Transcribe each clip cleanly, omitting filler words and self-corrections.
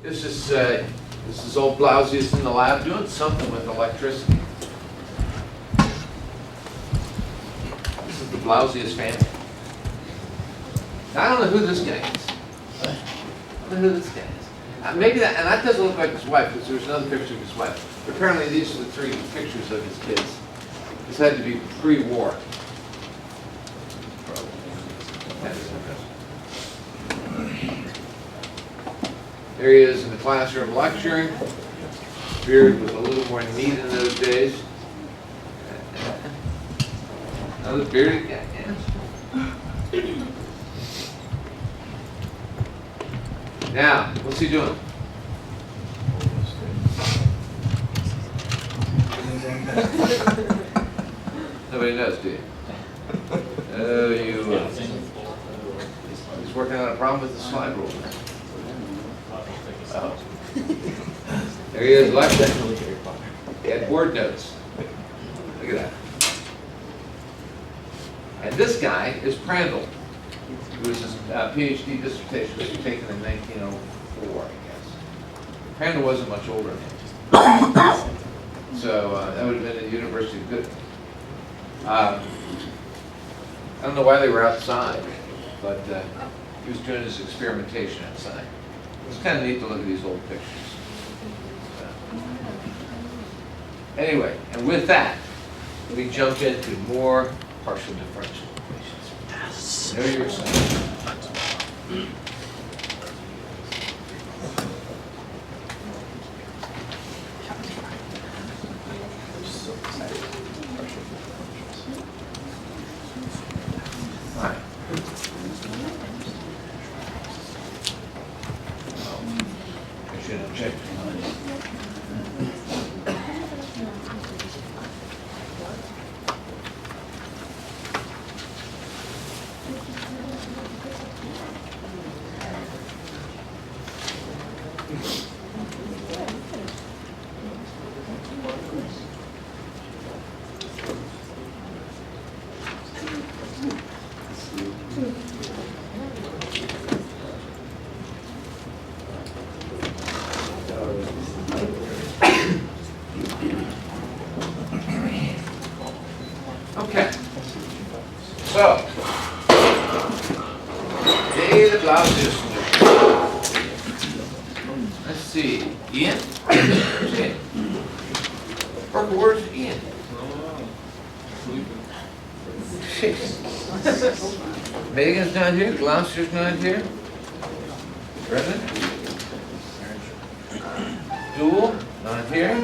This is old Blausius in the lab doing something with electricity. This is the Blausius family. Now, I don't know who this guy is. I don't know who this guy is. Maybe that, and that doesn't look like his wife, because there's another picture of his wife. But apparently these are the three pictures of his kids. This had to be pre-war. There he is in the classroom lecturing. Beard was a little more neat in those days. Another bearded guy, yeah. Now, what's he doing? Nobody knows, do you? Oh, you. He's working on a problem with the slide rule. Oh. There he is, lecturing. He had word notes. Look at that. And this guy is Prandtl, who was his PhD dissertation was taken in 1904, I guess. Prandtl wasn't much older than him. So that would have been at the University of Göttingen. I don't know why they were outside, but he was doing his experimentation outside. It's kind of neat to look at these old pictures. Anyway, and with that, we jump into more partial differential equations. Yes. Know your assignment. All right. I should have checked. Okay, so, David Blausius. Let's see, Ian? Where's Ian? Parker, where's Ian? Jeez. Megan's not here, Blausius not here. Brendan? Jewel, not here.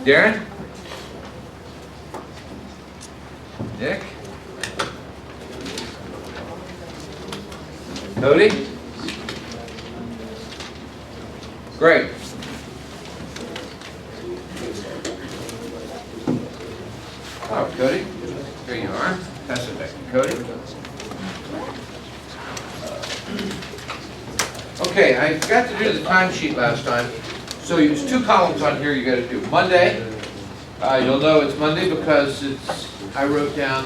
Darren? Nick? Cody? Great. Oh, Cody, here you are. Pass it back to Cody. Okay, I forgot to do the timesheet last time. So there's two columns on here you got to do. Monday, you'll know it's Monday because I wrote down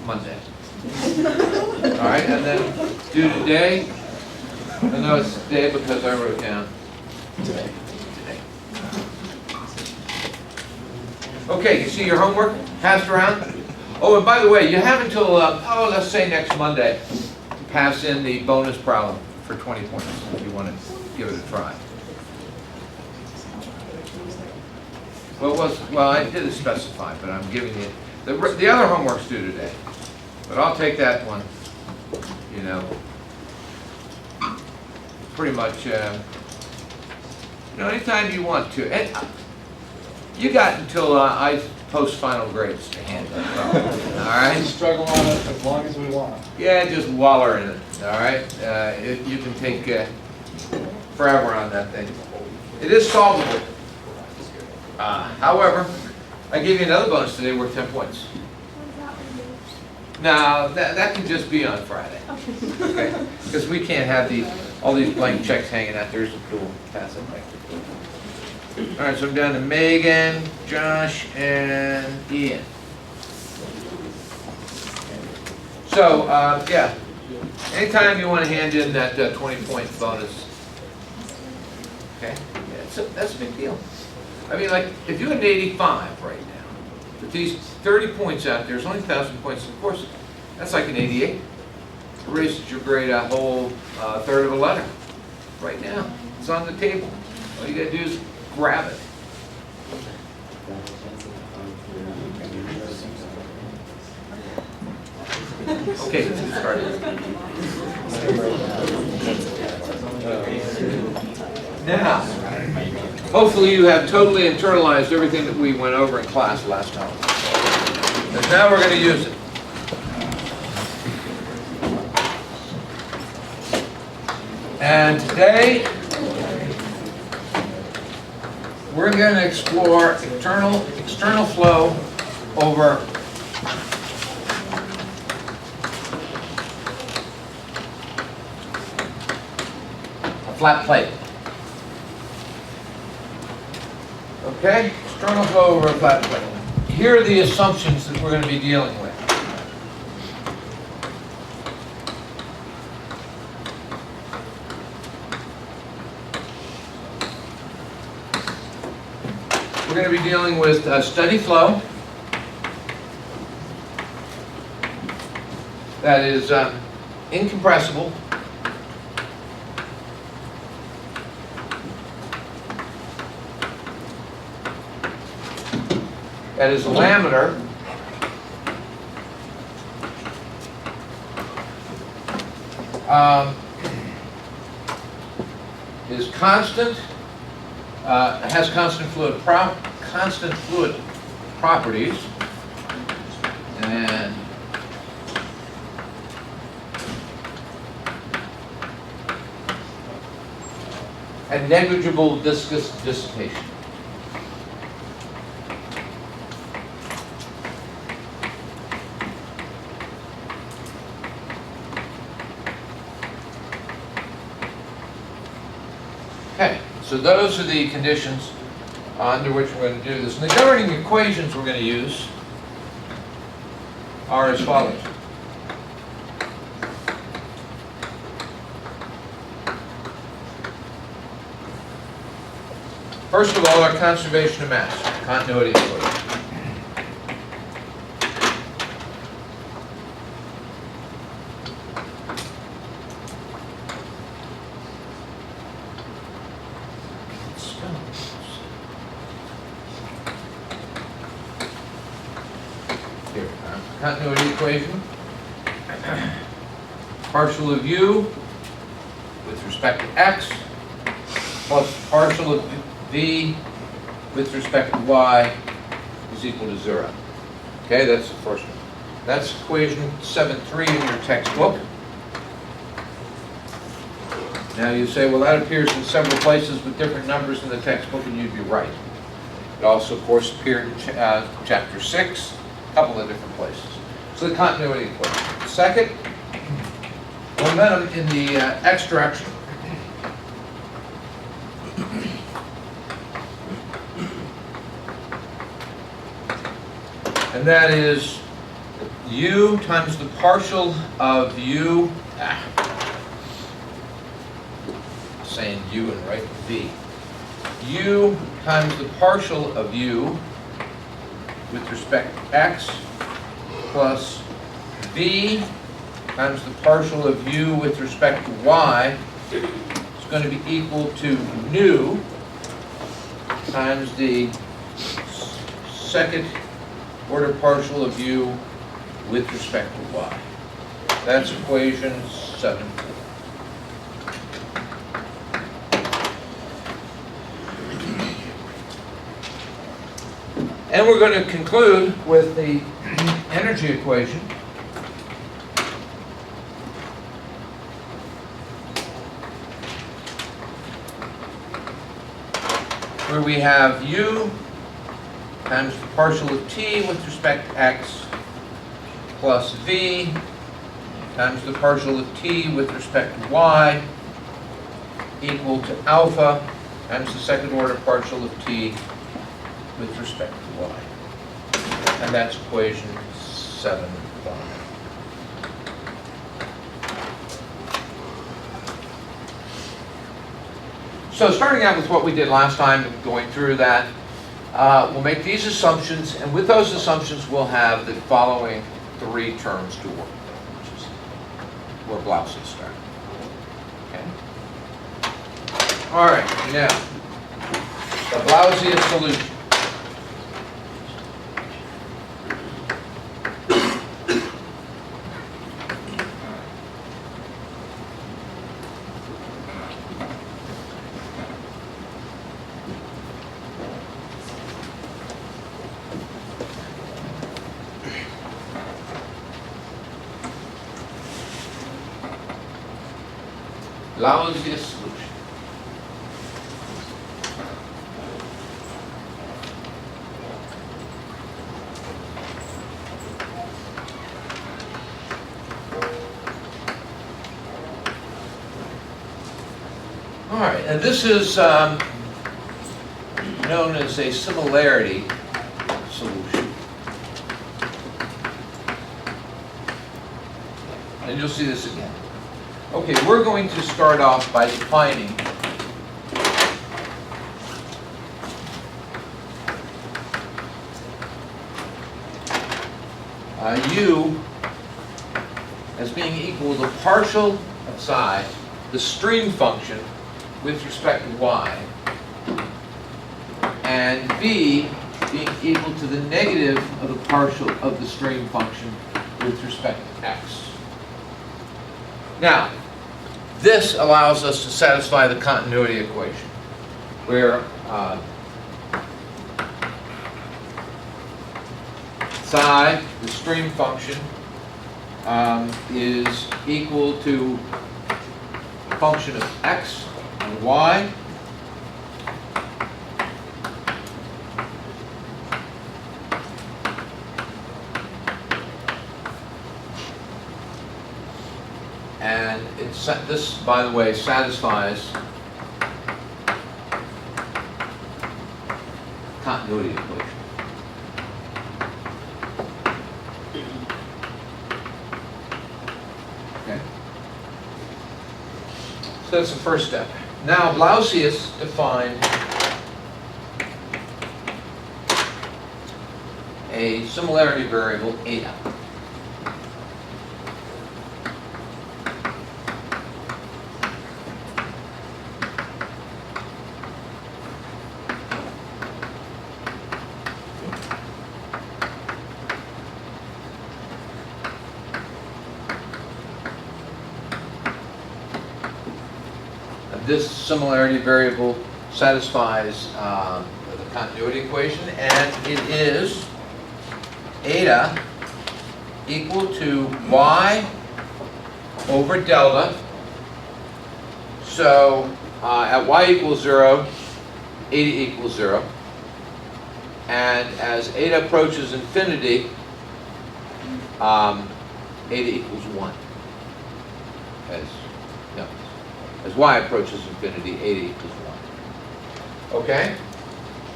Monday. All right, and then do today. I know it's today because I wrote down today. Okay, you see your homework passed around? Oh, and by the way, you have until, let's say next Monday to pass in the bonus problem for 20 points if you want to give it a try. Well, I didn't specify, but I'm giving you, the other homework's due today. But I'll take that one, you know, pretty much, anytime you want to. And you got until I post final grades to hand that. All right? Struggle on it as long as we want. Yeah, just waller in it. All right? You can take forever on that thing. It is solvable. However, I gave you another bonus today worth 10 points. No, that can just be on Friday. Okay? Because we can't have all these blank checks hanging out there. There's a pool. Pass it back. All right, so I'm down to Megan, Josh, and Ian. So, yeah, anytime you want to hand in that 20-point bonus, okay? Yeah, that's a big deal. I mean, like, if you had an 85 right now, with these 30 points out there, there's only 1,000 points, of course, that's like an 88. It raises your grade a whole third of a letter. Right now, it's on the table. All you gotta do is grab it. Okay, let's get started. Now, hopefully you have totally internalized everything that we went over in class last time. Because now we're going to use it. And today, we're going to explore external flow over a flat plate. Okay, external flow over a flat plate. Here are the assumptions that we're going to be dealing with. We're going to be dealing with steady flow. That is incompressible. That is laminar. Is constant. Has constant fluid properties, and negligible viscous dissipation. Okay, so those are the conditions under which we're going to do this. And the governing equations we're going to use are as follows. First of all, our conservation of mass, continuity equation. Here, continuity equation. Partial of u with respect to x plus partial of v with respect to y is equal to 0. Okay, that's the first one. That's equation 7.3 in your textbook. Now you say, well, that appears in several places with different numbers in the textbook, and you'd be right. It also, of course, appeared in chapter 6, a couple of different places. So the continuity equation. Second, momentum in the x direction. And that is u times the partial of u, saying u and writing v. U times the partial of u with respect to x plus v times the partial of u with respect to y is going to be equal to nu times the second order partial of u with respect to y. That's equation 7. And we're going to conclude with the energy equation. Where we have u times the partial of t with respect to x plus v times the partial of t with respect to y equal to alpha times the second order partial of t with respect to y. And that's equation 7.5. So starting out with what we did last time, and going through that, we'll make these assumptions, and with those assumptions, we'll have the following three terms to work with, which is where Blausius started. Okay? All right, now, the Blausius solution. Blausius solution. All right, and this is known as a similarity solution. And you'll see this again. Okay, we're going to start off by defining U as being equal to partial of psi, the stream function with respect to y, and B being equal to the negative of the partial of the stream function with respect to x. Now, this allows us to satisfy the continuity equation, where psi, the stream function, is equal to a function of x and y, and this, by the way, satisfies continuity equation. Okay. So that's the first step. Now, Blausius defined a similarity variable, eta. This similarity variable satisfies the continuity equation, and it is eta equal to y over delta. So at y equals 0, eta equals 0. And as eta approaches infinity, eta equals 1. As y approaches infinity, eta equals 1. Okay?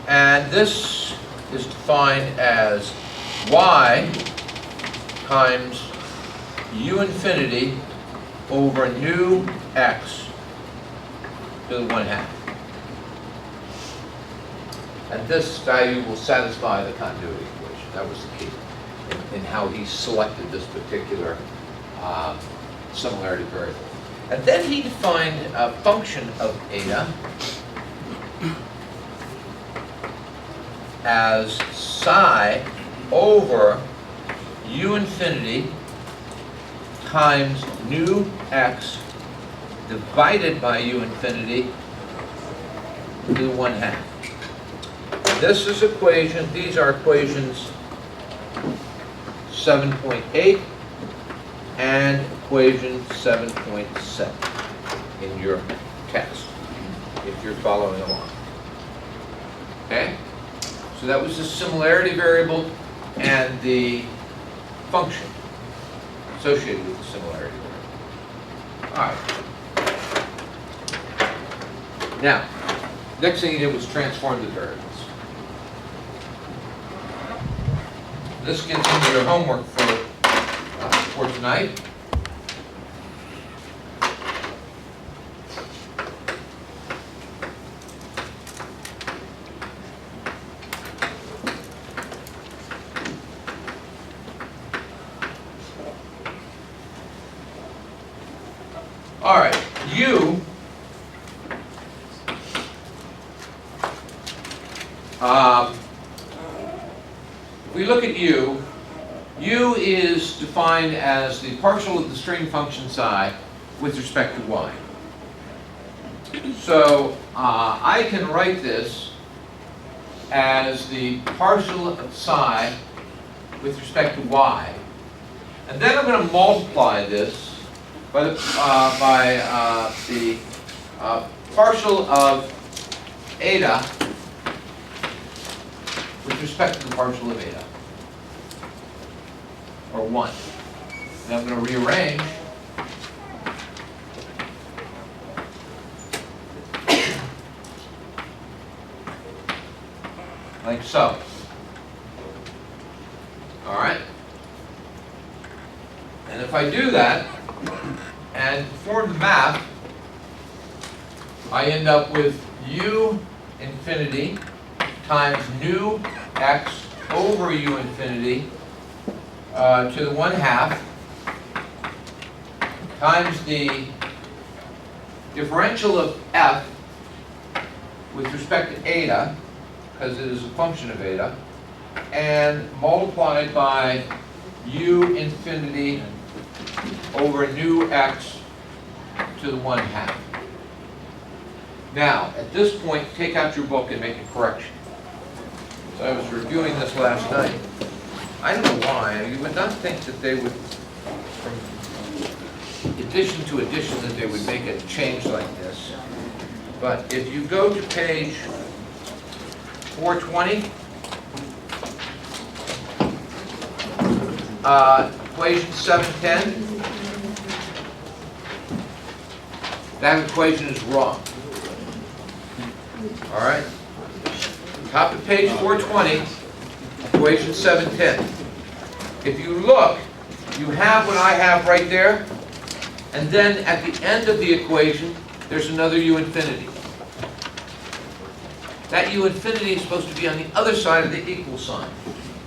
And this is defined as y times u infinity over nu x to the 1/2. And this value will satisfy the continuity equation. That was the key in how he selected this particular similarity variable. And then he defined a function of eta as psi over u infinity times nu x divided by u infinity to the 1/2. This is equation, these are equations 7.8 and equation 7.7 in your text, if you're following along. Okay? So that was the similarity variable and the function associated with the similarity variable. All right. Now, next thing you did was transform the variables. This gets into your homework for tonight. if we look at u, u is defined as the partial of the string function psi with respect to y. So I can write this as the partial of psi with respect to y. And then I'm going to multiply this by the partial of eta with respect to the partial of eta, or 1. And I'm going to rearrange like so. All right? And if I do that and perform the math, I end up with u infinity times nu x over u infinity to the 1/2 times the differential of f with respect to eta, because it is a function of eta, and multiplied by u infinity over nu x to the 1/2. Now, at this point, take out your book and make a correction. So I was reviewing this last night. I don't know why. You would not think that they would, from addition to addition, that they would make a change like this. But if you go to page 420, equation 710, that equation is wrong. All right? Top of page 420, equation 710. If you look, you have what I have right there, and then at the end of the equation, there's another u infinity. That u infinity is supposed to be on the other side of the equal sign.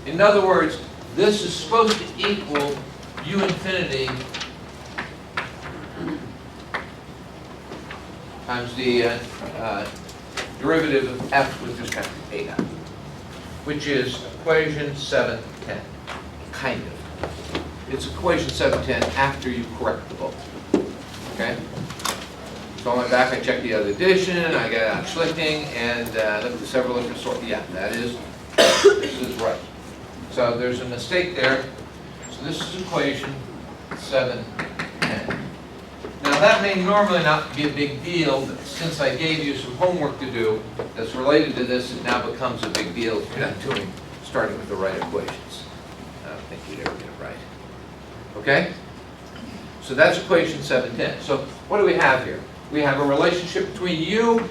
In other words, this is supposed to equal u infinity times the derivative of f with respect to eta, which is equation 710, kind of. It's equation 710 after you correct the both. Okay? So I went back, I checked the other addition, I got schlichting, and looked at the several different sorts. Yeah, this is right. So there's a mistake there. So this is equation 710. Now that may normally not be a big deal, but since I gave you some homework to do that's related to this, it now becomes a big deal if you're not starting with the right equations. I don't think you'd ever get it right. Okay? So that's equation 710. So what do we have here? We have a relationship between u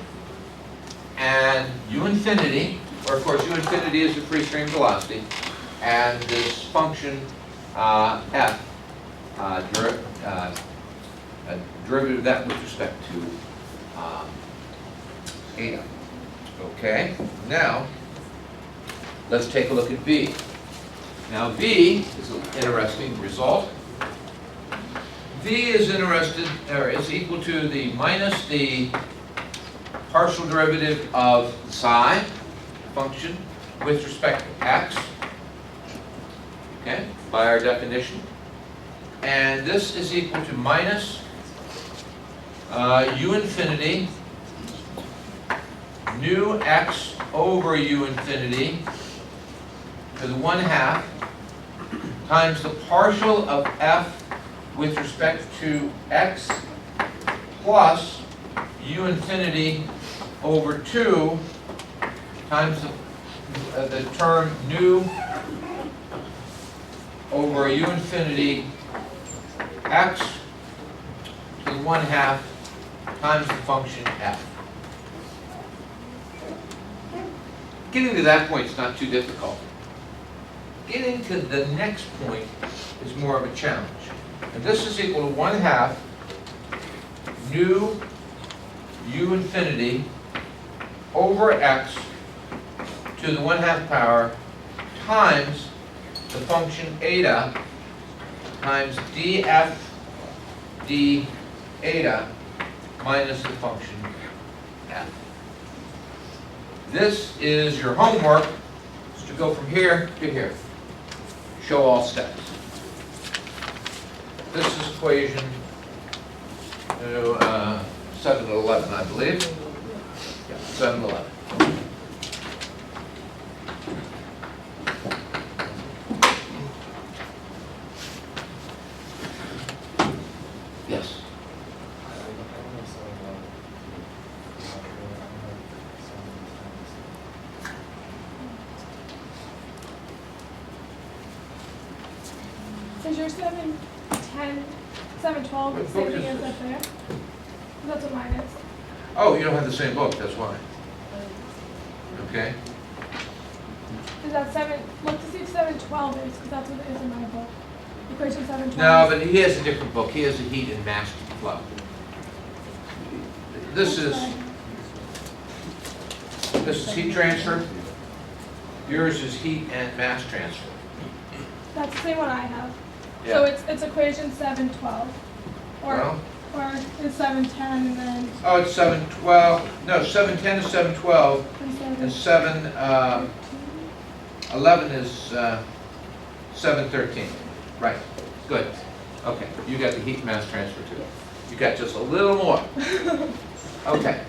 and u infinity, or of course u infinity is the free stream velocity, and this function f, derivative of that with respect to eta. Okay, now let's take a look at v. Now v is an interesting result. V is is equal to the minus the partial derivative of psi function with respect to x, okay, by our definition. And this is equal to minus u infinity nu x over u infinity to the 1/2 times the partial of f with respect to x plus u infinity over 2 times the term nu over u infinity x to the 1/2 times the function f. Getting to that point is not too difficult. Getting to the next point is more of a challenge. And this is equal to 1/2 nu u infinity over x to the 1/2 power times the function eta times df d eta minus the function f. This is your homework, is to go from here to here. Show all steps. This is equation 7 to 11, I believe. Yeah, 7 to 11. Yes. Is your 710, 712 What the book same thing is as this? up there? That's what mine is. Oh, you don't have the same book, that's why. Okay. Is that 7, look to see if 712 is, because that's what it is in my book. Equation 712. No, but he has a different book. He has a heat and mass flow. This is heat transfer. Yours is heat and mass transfer. That's the same one I have. Yeah. So it's equation 712. Well. Or it's 710 and then Oh, it's 712. No, 710 is 712, and 711 is 713. Right. Good. Okay. You got the heat and mass transfer too. You got just a little more. Okay.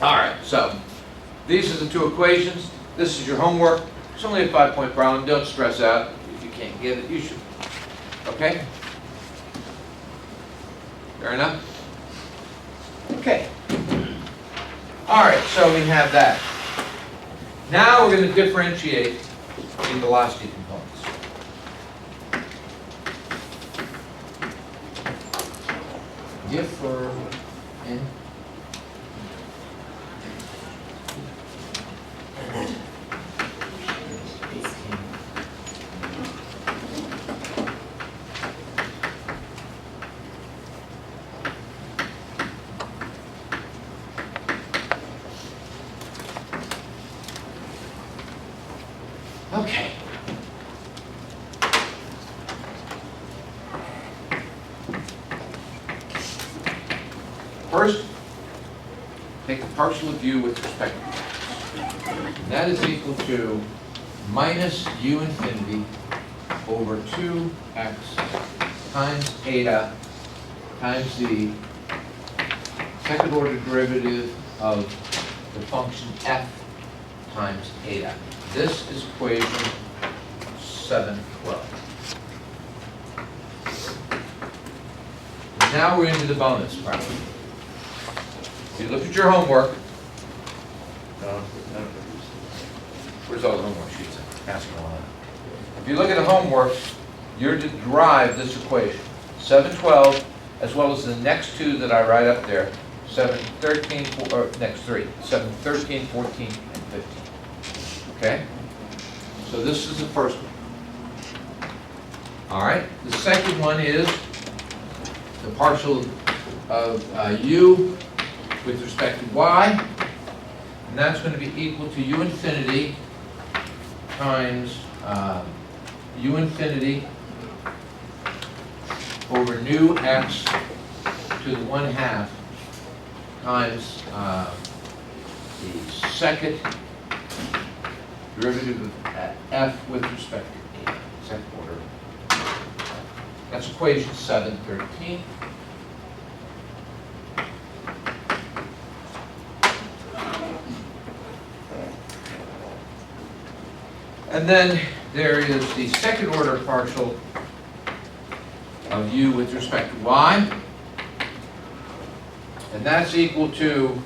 All right. So these are the two equations. This is your homework. It's only a 5-point problem. Don't stress out. If you can't get it, you should. Okay? Fair enough? Okay. All right, so we have that. Now we're going to differentiate the velocity components. Differ in Okay. First, take the partial of u with respect to x. That is equal to minus u infinity over 2x times eta times the second order derivative of the function f times eta. This is equation 712. Now we're into the bonus problem. If you look at your homework, where's all the homework sheets? Passing along. If you look at the homework, you're to derive this equation, 712, as well as the next two that I write up there, 713, or next three, 713, 14, and 15. Okay? So this is the first one. All right? The second one is the partial of u with respect to y, and that's going to be equal to u infinity times u infinity over nu x to the 1/2 times the second derivative of f with respect to eta, second order. That's equation 713. And then there is the second order partial of u with respect to y. And that's equal to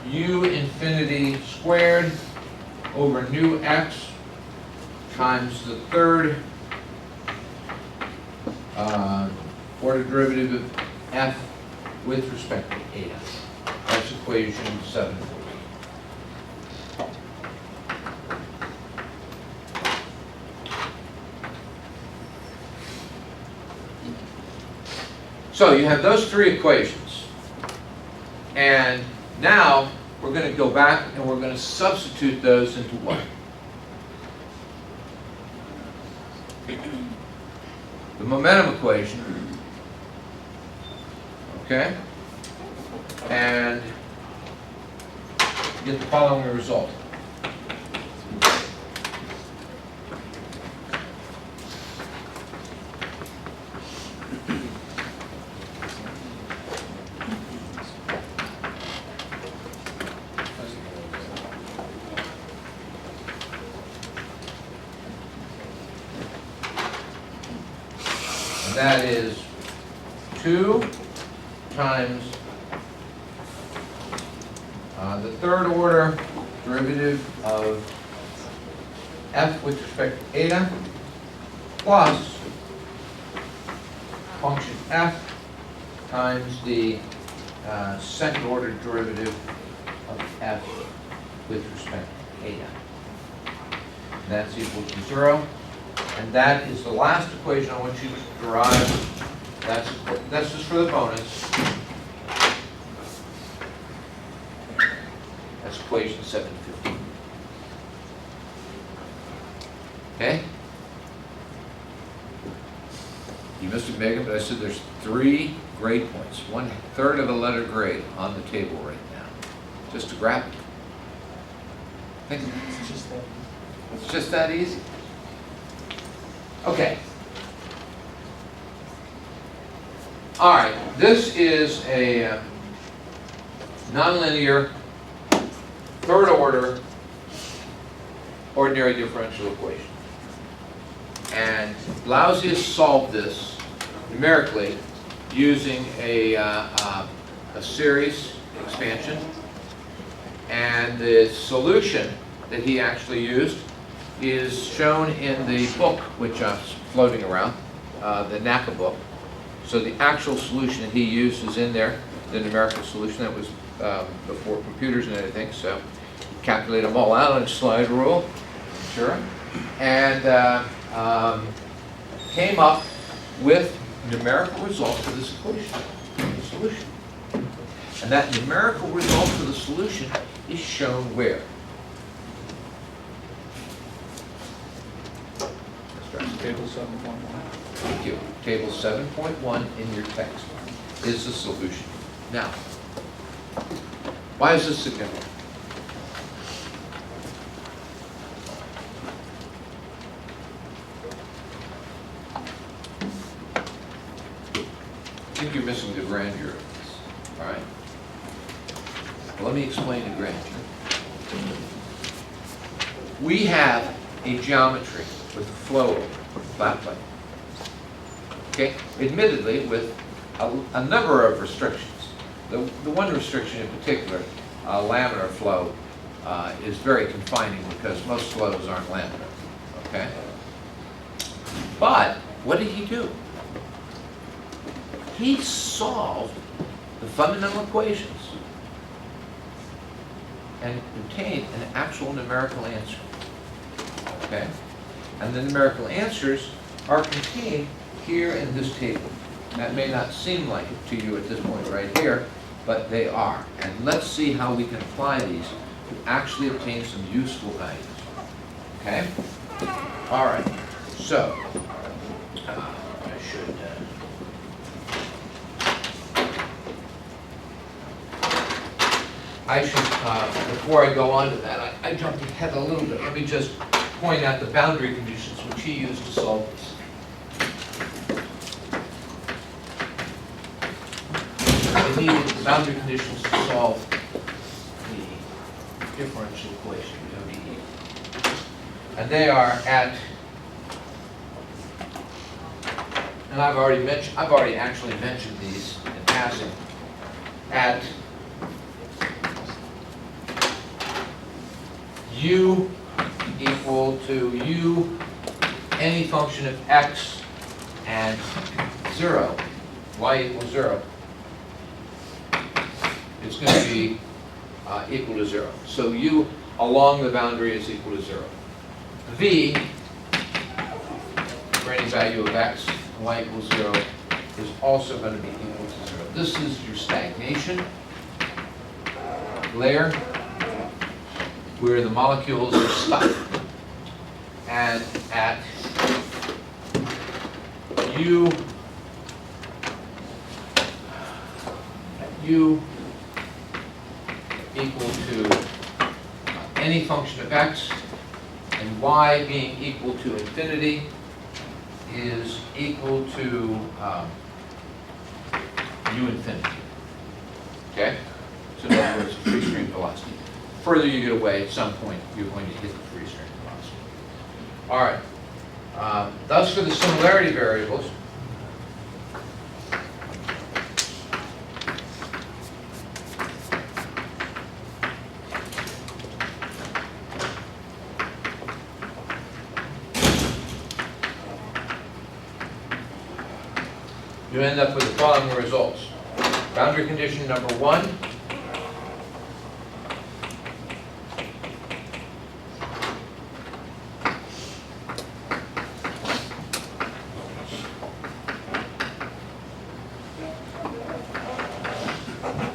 u infinity squared over nu x times the third order derivative of f with respect to eta. That's equation 714. So you have those three equations. And now we're going to go back and we're going to substitute those into what? The momentum equation. Okay? And you get the following result. And that is 2 times the third order derivative of f with respect to eta plus function f times the second order derivative of f with respect to eta. And that's equal to 0. And that is the last equation I want you to derive. That's just for the bonus. That's equation 715. Okay? You missed it, Megan, but I said there's 3 grade points. 1/3 of a letter grade on the table right now. Just to grab it. Think it's just that easy. Okay. All right, this is a nonlinear third order ordinary differential equation. And Lausea solved this numerically using a series expansion. And the solution that he actually used is shown in the book, which is floating around, the NACA book. So the actual solution that he used is in there, the numerical solution that was before computers and everything. So calculate them all out on a slide rule, sure, and came up with numerical results for this equation, the solution. And that numerical result for the solution is shown where? Table 7.1. Thank you. Table 7.1 in your text is the solution. Now, why is this significant? I think you're missing the grandeur of this, all right? Well, let me explain the grandeur. We have a geometry with a flow over flat plate. Okay, admittedly with a number of restrictions. The one restriction in particular, laminar flow, is very confining because most flows aren't laminar. Okay, but what did he do? He solved the fundamental equations and obtained an actual numerical answer. Okay, and the numerical answers are contained here in this table. That may not seem like it to you at this point right here, but they are. And let's see how we can apply these to actually obtain some useful values. Okay? All right. So, I should, before I go on to that, I jumped ahead a little bit. Let me just point out the boundary conditions which he used to solve this. He needed the boundary conditions to solve the differential equation, ODE. And they are at, and I've already actually mentioned these in passing, at u equal to u, any function of x, and 0, y equals 0. It's going to be equal to 0. So u along the boundary is equal to 0. V, for any value of x, y equals 0, is also going to be equal to 0. This is your stagnation layer, where the molecules are stuck. And at u equal to any function of x, and y being equal to infinity is equal to u infinity. Okay? So in other words, free stream velocity. Further you get away, at some point, you're going to hit the free stream velocity. All right. Thus, for the similarity variables, you end up with the following results. Boundary condition number 1.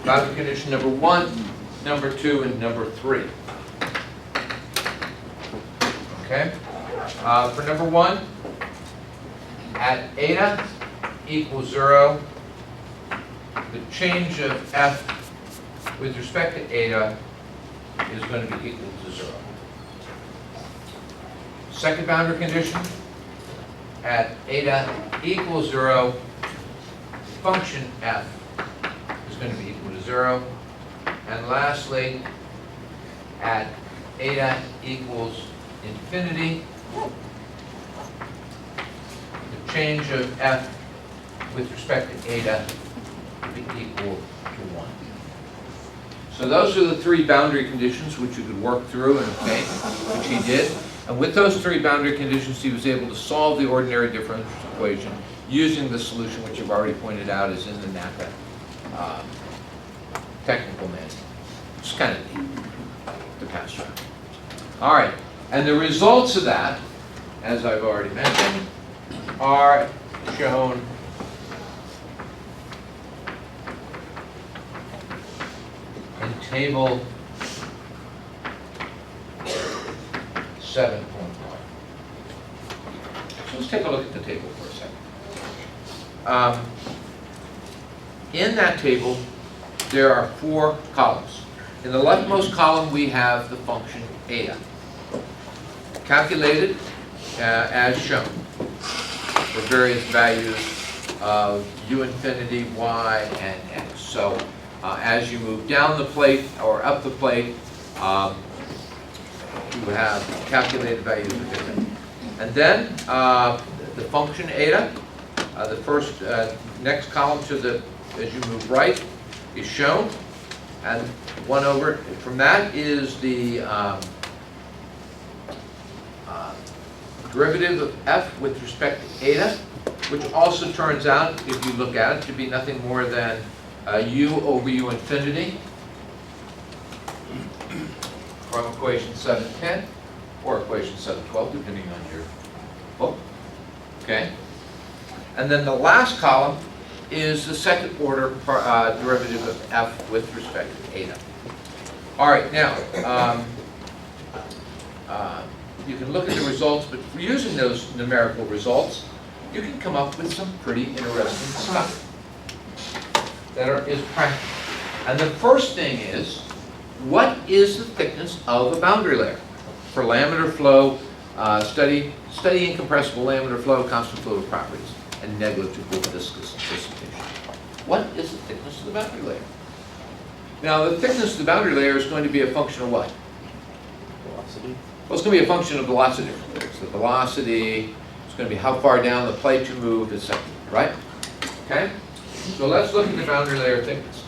Boundary condition number 1, number 2, and number 3. Okay? For number 1, at eta equals 0, the change of f with respect to eta is going to be equal to 0. Second boundary condition, at eta equals 0, function f is going to be equal to 0. And lastly, at eta equals infinity, the change of f with respect to eta will be equal to 1. So those are the 3 boundary conditions which you could work through and obtain, which he did. And with those 3 boundary conditions, he was able to solve the ordinary differential equation using the solution which you've already pointed out is in the NACA technical manual. It's kind of neat to pass around. All right, and the results of that, as I've already mentioned, are shown in table 7.1. So let's take a look at the table for a second. In that table, there are 4 columns. In the leftmost column, we have the function eta, calculated as shown for various values of u infinity, y, and x. So as you move down the plate or up the plate, you have calculated values of different. And then the function eta, the first next column to the as you move right is shown, and 1 over from that is the derivative of f with respect to eta, which also turns out, if you look at it, to be nothing more than u over u infinity from equation 710 or equation 712, depending on your book. Okay, and then the last column is the second order derivative of f with respect to eta. All right, now you can look at the results, but for using those numerical results, you can come up with some pretty interesting stuff that is practical. And the first thing is, what is the thickness of a boundary layer? For laminar flow, study incompressible laminar flow, constant fluid properties, and negligible viscous dissipation. What is the thickness of the boundary layer? Now, the thickness of the boundary layer is going to be a function of what? Velocity. Well, it's going to be a function of lots of different things. The velocity, it's going to be how far down the plate you move, etc. Right? Okay? So let's look at the boundary layer thickness.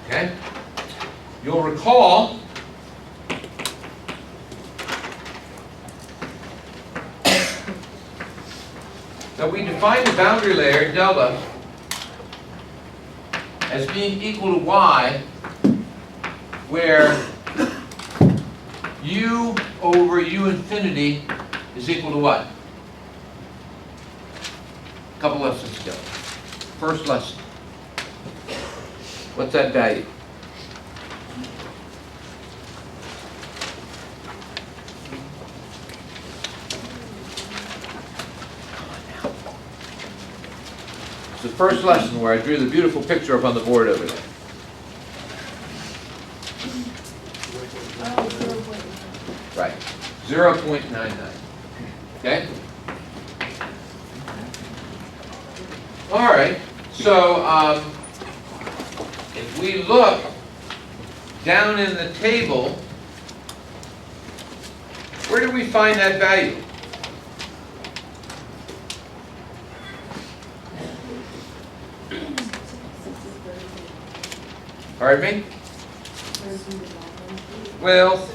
Okay? You'll recall that we define the boundary layer, delta, as being equal to y, where u over u infinity is equal to what? A couple lessons ago. First lesson. What's that value? the first lesson where I drew the beautiful picture up on the board over there. Right, 0.99. Okay? All right, so if we look down in the table, where do we find that value? Pardon me? Well,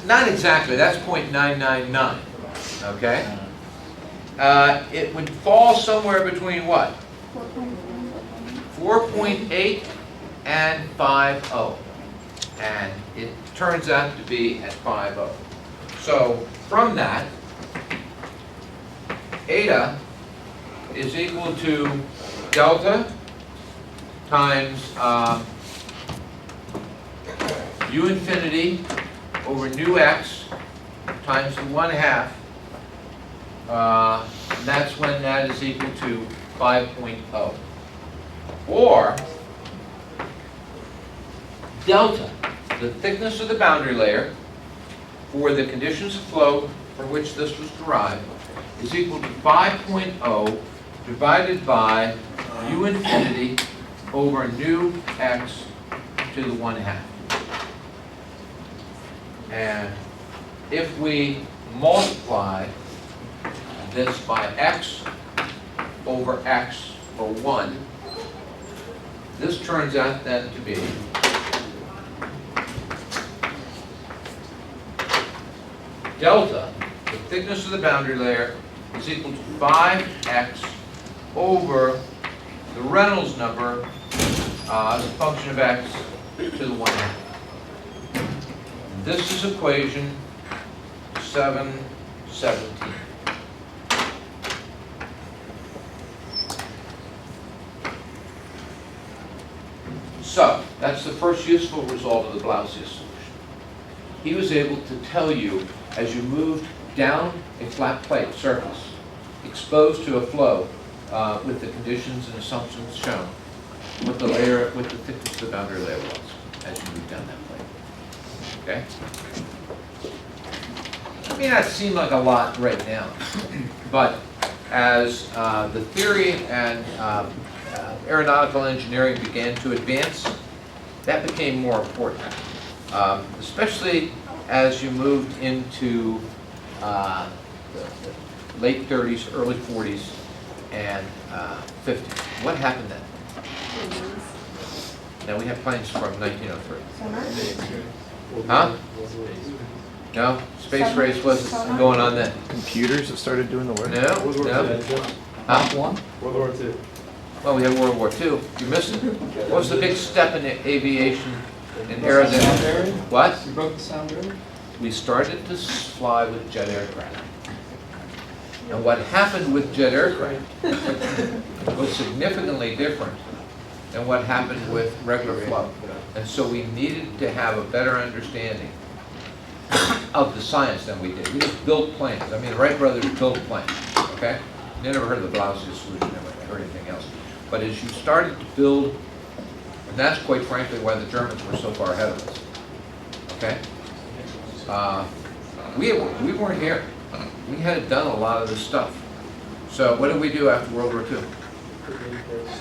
not exactly, that's 0.999, okay? It would fall somewhere between what? 4.8 and 5.0. And it turns out to be at 5.0. So from that, eta is equal to delta times u infinity over nu x times the 1/2. And that's when that is equal to 5.0. Or delta, the thickness of the boundary layer for the conditions of flow from which this was derived, is equal to 5.0 divided by u infinity over nu x to the 1/2. And if we multiply this by x over x for 1, this turns out then to be delta, the thickness of the boundary layer, is equal to 5x over the Reynolds number as a function of x to the 1/2. This is equation 717. So, that's the first useful result of the Blasius solution. He was able to tell you, as you moved down a flat plate surface, exposed to a flow with the conditions and assumptions shown, what the thickness of the boundary layer was as you moved down that plate. Okay? It may not seem like a lot right now, but as the theory and aeronautical engineering began to advance, that became more important, especially as you moved into the late 30s, early 40s, and 50s. What happened then? Now we have planes from 1903. Huh? No, space race wasn't going on then. Computers have started doing the work. No, no. Huh? World War II. Well, we had World War II. You missed it. What was the big step in aviation in aerodynamics? What? You broke the sound barrier? We started to fly with jet aircraft. And what happened with jet aircraft was significantly different than what happened with regular flow. And so we needed to have a better understanding of the science than we did. We just built planes. I mean, the Wright brothers built planes, okay? You never heard of the Blasius solution, never heard anything else. But as you started to build, and that's quite frankly why the Germans were so far ahead of us, okay? We weren't here. We had done a lot of this stuff. So what did we do after World War II?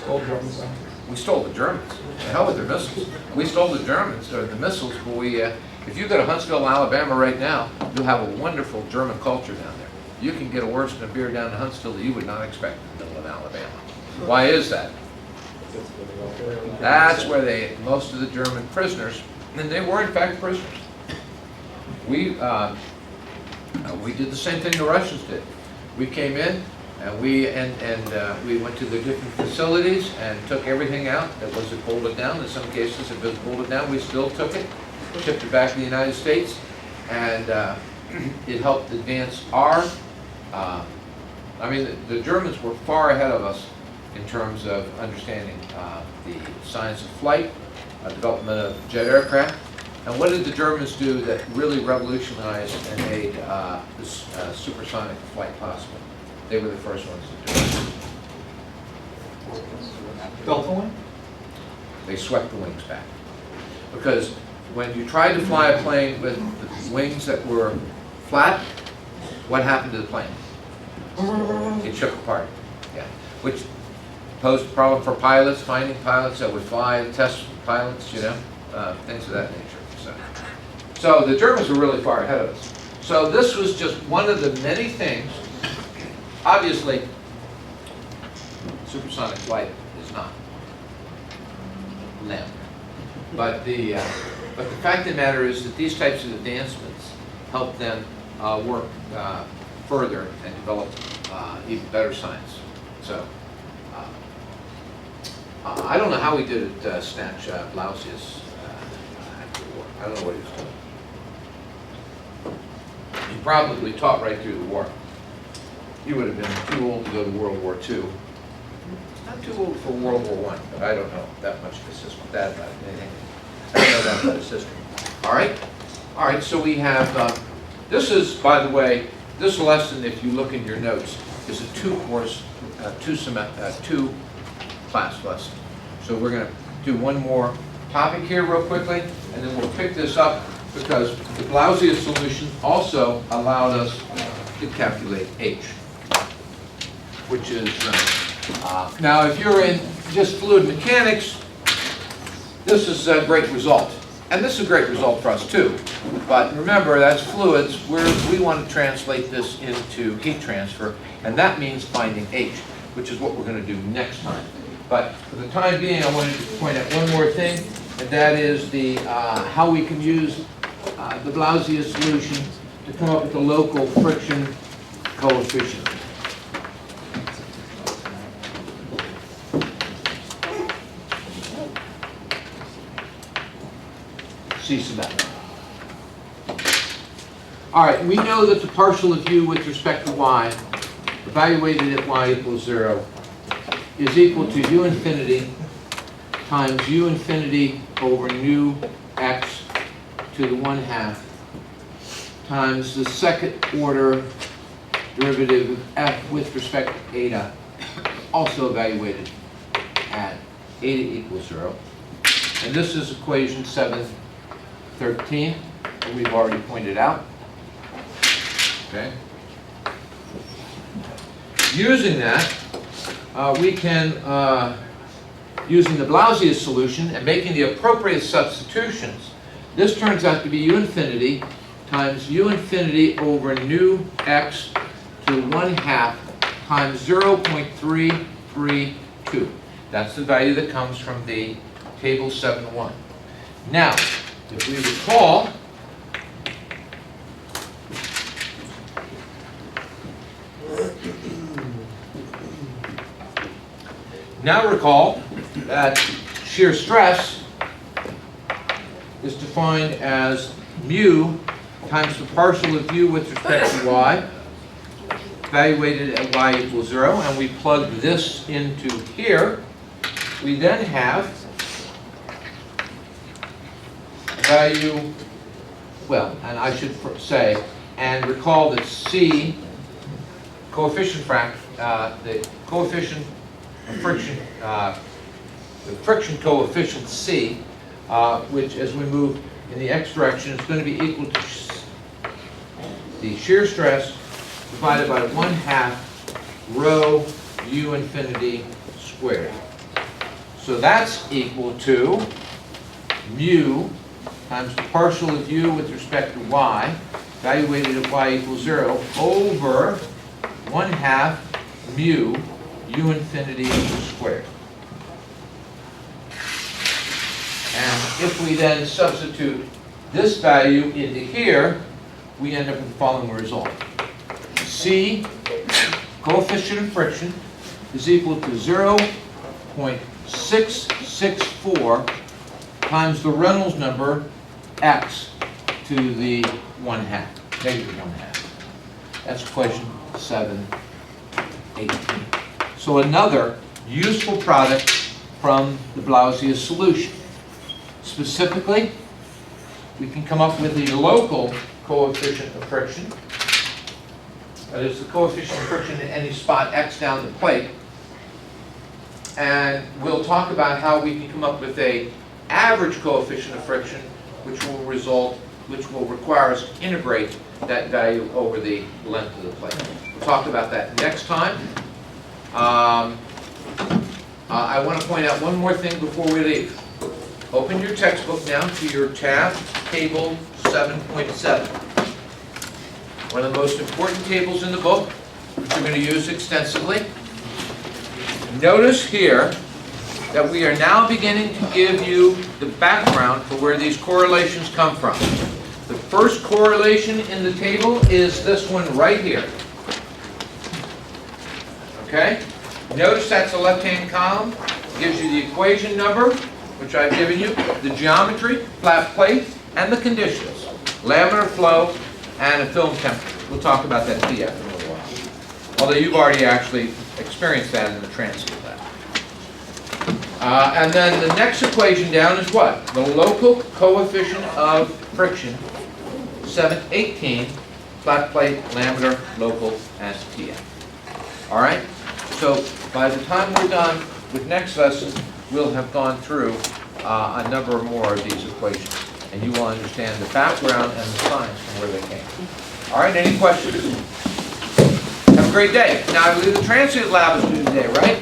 Old Germans. We stole the Germans. The hell with their missiles. We stole the Germans, or the missiles, but if you go to Huntsville, Alabama right now, you'll have a wonderful German culture down there. You can get a worse than a beer down in Huntsville that you would not expect in the middle of Alabama. Why is that? That's where most of the German prisoners, and they were in fact prisoners. We did the same thing the Russians did. We came in and we went to the different facilities and took everything out that wasn't bolted down. In some cases, if it was bolted down, we still took it, shipped it back to the United States, and it helped advance our. I mean, the Germans were far ahead of us in terms of understanding the science of flight, development of jet aircraft. And what did the Germans do that really revolutionized and made this supersonic flight possible? They were the first ones to do it. Delta one? They swept the wings back. Because when you tried to fly a plane with the wings that were flat, what happened to the plane? It shook apart, yeah. Which posed a problem for pilots, finding pilots that would fly, test pilots, you know, things of that nature. So the Germans were really far ahead of us. So this was just one of the many things. Obviously, supersonic flight is not land. But the fact of the matter is that these types of advancements help them work further and develop even better science. So I don't know how he did it, snatch Blasius after the war. I don't know what he was doing. He probably taught right through the war. He would have been too old to go to World War II. Not too old for World War I, but I don't know that much of his history. That about anything. I don't know that about his history. All right. So we have. This is, by the way, this lesson. If you look in your notes, is a two-course, two-class lesson. So we're going to do one more topic here real quickly, and then we'll pick this up because the Blasius solution also allowed us to calculate H, which is. Now, if you're in just fluid mechanics, this is a great result. And this is a great result for us too. But remember, that's fluids. We want to translate this into heat transfer, and that means finding H, which is what we're going to do next time. But for the time being, I wanted to point out one more thing, and that is the how we can use the Blasius solution to come up with the local friction coefficient. All right, we know that the partial of u with respect to y, evaluated at y equals 0, is equal to u infinity times u infinity over nu x to the 1/2 times the second order derivative of f with respect to eta, also evaluated at eta equals 0. And this is equation 713, that we've already pointed out. Okay. Using that, we can, using the Blasius solution and making the appropriate substitutions, this turns out to be u infinity times u infinity over nu x to 1/2 times 0.332. That's the value that comes from the table 7.1. Now, if we recall, that shear stress is defined as mu times the partial of u with respect to y, evaluated at y equals 0, and we plug this into here. We then have value, well, and I should say, and recall that C, coefficient the coefficient of friction, the friction coefficient C, which as we move in the x direction is going to be equal to the shear stress divided by 1/2 rho u infinity squared. So that's equal to mu times the partial of u with respect to y, evaluated at y equals 0, over 1/2 mu u infinity squared. And if we then substitute this value into here, we end up with the following result. C, coefficient of friction, is equal to 0.664 times the Reynolds number x to the 1/2, negative 1/2. That's equation 718. So another useful product from the Blasius solution. Specifically, we can come up with the local coefficient of friction. That is the coefficient of friction at any spot x down the plate. And we'll talk about how we can come up with a average coefficient of friction, which will require us to integrate that value over the length of the plate. We'll talk about that next time. I want to point out one more thing before we leave. Open your textbook now to your tab, table 7.7. One of the most important tables in the book, which you're going to use extensively. Notice here that we are now beginning to give you the background for where these correlations come from. The first correlation in the table is this one right here. Okay? Notice that's the left-hand column. Gives you the equation number, which I've given you, the geometry, flat plate, and the conditions. Laminar flow and a film temperature. We'll talk about that TF in a little while. Although you've already actually experienced that in the transient lab. And then the next equation down is what? The local coefficient of friction, 718, flat plate, laminar, local, and TF. All right? So by the time we're done with next lesson, we'll have gone through a number more of these equations, and you will understand the background and the science from where they came. All right, any questions? Have a great day. Now, I believe the transient lab is due today, right?